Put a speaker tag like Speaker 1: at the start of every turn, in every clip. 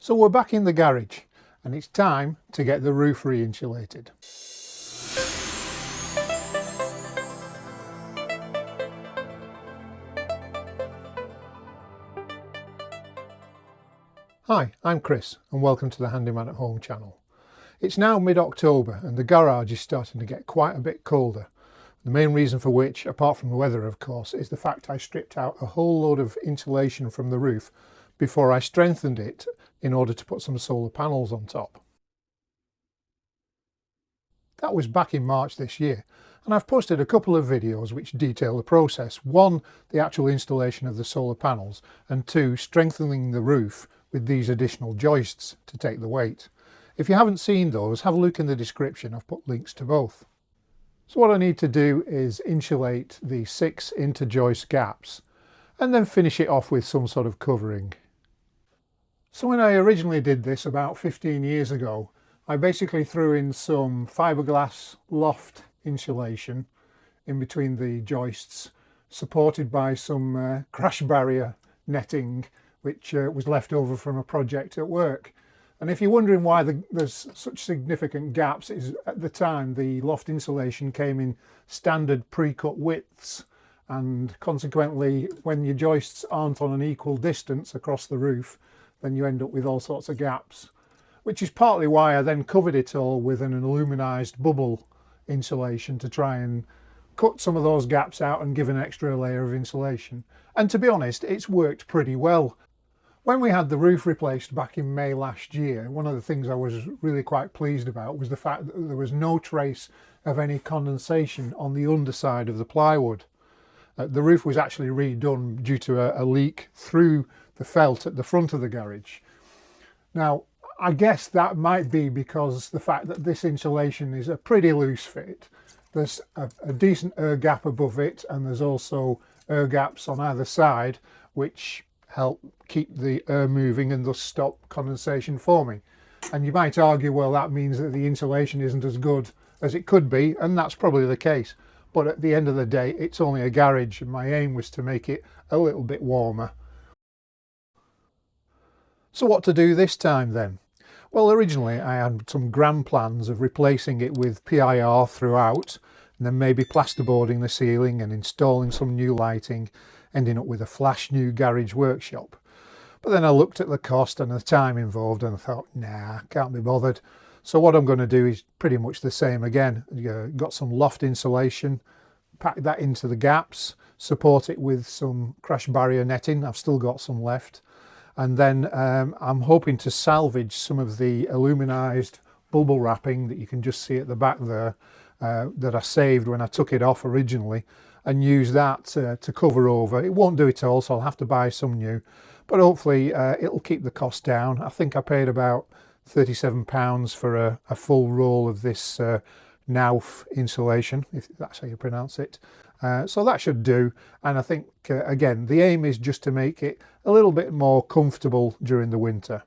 Speaker 1: So we're back in the garage and it's time to get the roof re-insulated. Hi, I'm Chris and welcome to the Handyman at Home channel. It's now mid-October and the garage is starting to get quite a bit colder. The main reason for which, apart from the weather of course, is the fact I stripped out a whole load of insulation from the roof before I strengthened it in order to put some solar panels on top. That was back in March this year, and I've posted a couple of videos which detail the process. One, the actual installation of the solar panels, and two, strengthening the roof with these additional joists to take the weight. If you haven't seen those, have a look in the description. I've put links to both. So what I need to do is insulate the 6 inter-joist gaps and then finish it off with some sort of covering. So when I originally did this about 15 years ago, I basically threw in some fiberglass loft insulation in between the joists, supported by some crash barrier netting which was left over from a project at work. And if you're wondering why there's such significant gaps, is at the time the loft insulation came in standard pre-cut widths, and consequently when your joists aren't on an equal distance across the roof, then you end up with all sorts of gaps, which is partly why I then covered it all with an aluminized bubble insulation to try and cut some of those gaps out and give an extra layer of insulation. And to be honest, it's worked pretty well. When we had the roof replaced back in May last year, one of the things I was really quite pleased about was the fact that there was no trace of any condensation on the underside of the plywood. The roof was actually redone due to a leak through the felt at the front of the garage. Now, I guess that might be because the fact that this insulation is a pretty loose fit. There's a decent air gap above it, and there's also air gaps on either side which help keep the air moving and thus stop condensation forming. And you might argue, well, that means that the insulation isn't as good as it could be, and that's probably the case. But at the end of the day, it's only a garage, and my aim was to make it a little bit warmer. So what to do this time then? Well, originally I had some grand plans of replacing it with PIR throughout, and then maybe plasterboarding the ceiling and installing some new lighting, ending up with a flash new garage workshop. But then I looked at the cost and the time involved and I thought, nah, can't be bothered. So what I'm going to do is pretty much the same again. Got some loft insulation, pack that into the gaps, support it with some crash barrier netting. I've still got some left. And then I'm hoping to salvage some of the aluminized bubble wrapping that you can just see at the back there that I saved when I took it off originally, and use that to cover over. It won't do it all, so I'll have to buy some new, but hopefully it'll keep the cost down. I think I paid about £37 for a full roll of this Nauf insulation, if that's how you pronounce it. So that should do, and I think again the aim is just to make it a little bit more comfortable during the winter.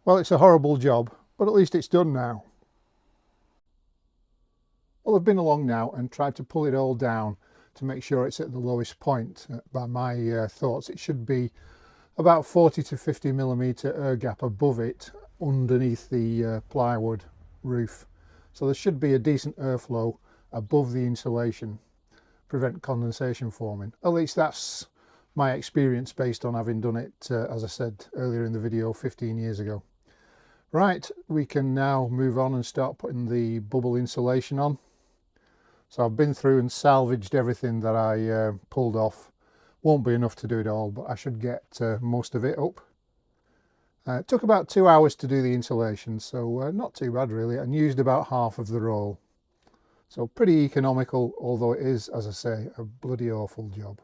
Speaker 1: Well, it's a horrible job, but at least it's done now. Well, I've been along now and tried to pull it all down to make sure it's at the lowest point. By my thoughts, it should be about 40 to 50 millimeter air gap above it underneath the plywood roof. So there should be a decent airflow above the insulation, prevent condensation forming. At least that's my experience based on having done it, as I said earlier in the video, 15 years ago. Right, we can now move on and start putting the bubble insulation on. So I've been through and salvaged everything that I pulled off. Won't be enough to do it all, but I should get most of it up. It took about 2 hours to do the insulation, so not too bad really, and used about half of the roll. So pretty economical, although it is, as I say, a bloody awful job.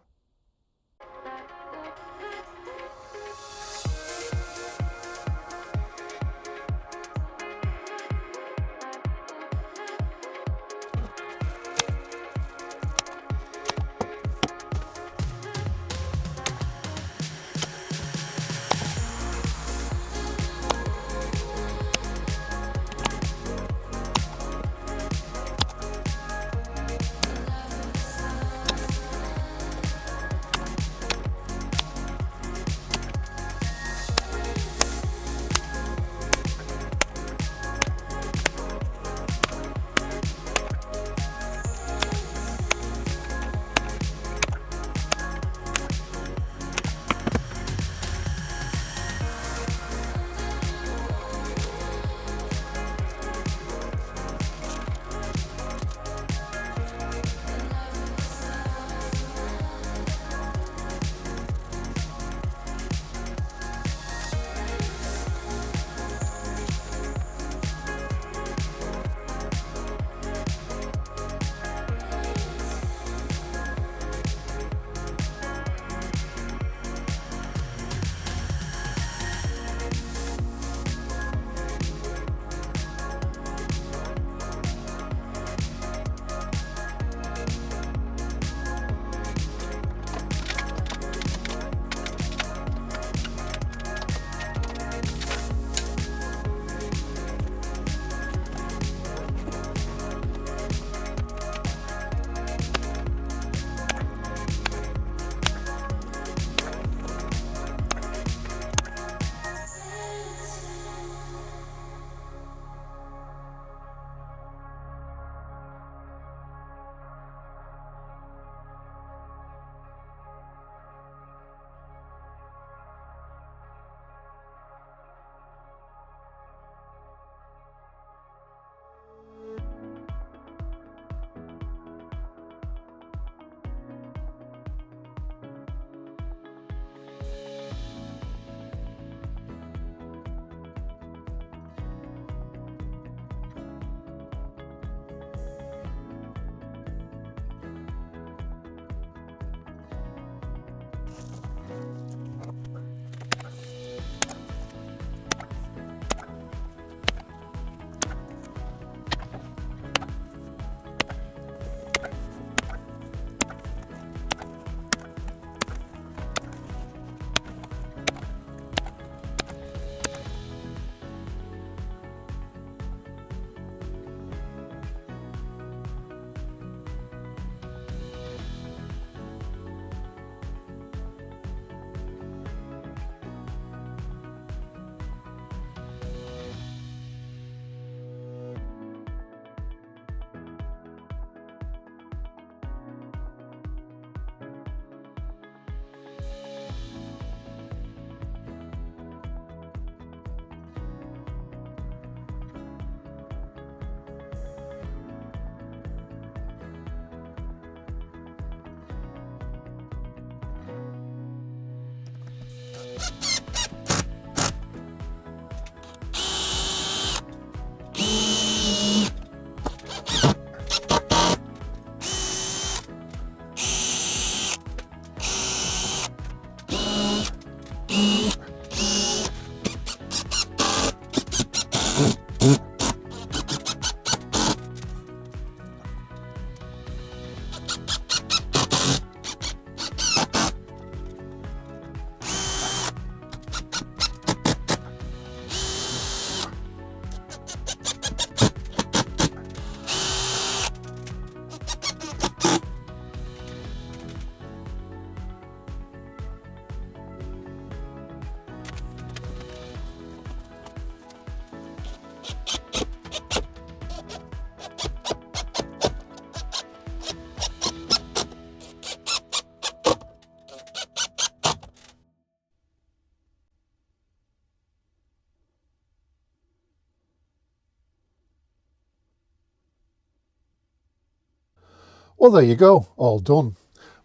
Speaker 1: Well, there you go, all done.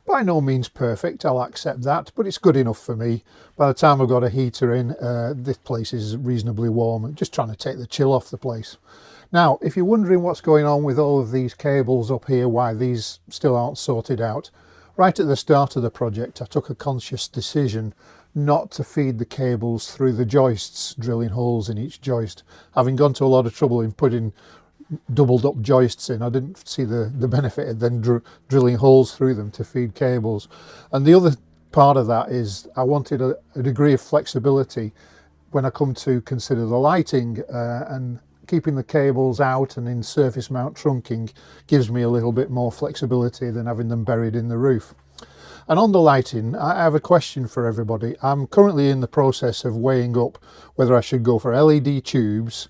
Speaker 1: By no means perfect, I'll accept that, but it's good enough for me. By the time I've got a heater in, this place is reasonably warm, just trying to take the chill off the place. Now, if you're wondering what's going on with all of these cables up here, why these still aren't sorted out, right at the start of the project I took a conscious decision not to feed the cables through the joists, drilling holes in each joist. Having gone to a lot of trouble in putting doubled up joists in, I didn't see the benefit of then drilling holes through them to feed cables. And the other part of that is I wanted a degree of flexibility when I come to consider the lighting, and keeping the cables out and in surface mount trunking gives me a little bit more flexibility than having them buried in the roof. And on the lighting, I have a question for everybody. I'm currently in the process of weighing up whether I should go for LED tubes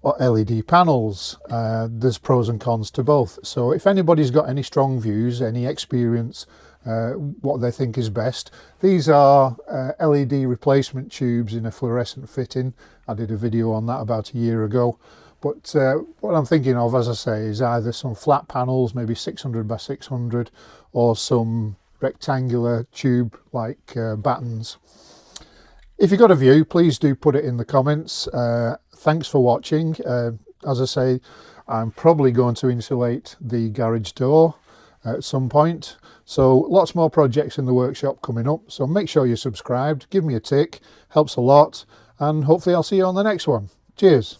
Speaker 1: or LED panels. There's pros and cons to both. So if anybody's got any strong views, any experience, what they think is best, these are LED replacement tubes in a fluorescent fitting. I did a video on that about a year ago. But what I'm thinking of, as I say, is either some flat panels, maybe 600 by 600, or some rectangular tube like battens. If you've got a view, please do put it in the comments. Thanks for watching. As I say, I'm probably going to insulate the garage door at some point. So lots more projects in the workshop coming up. So make sure you're subscribed, give me a tick, helps a lot. And hopefully I'll see you on the next one. Cheers.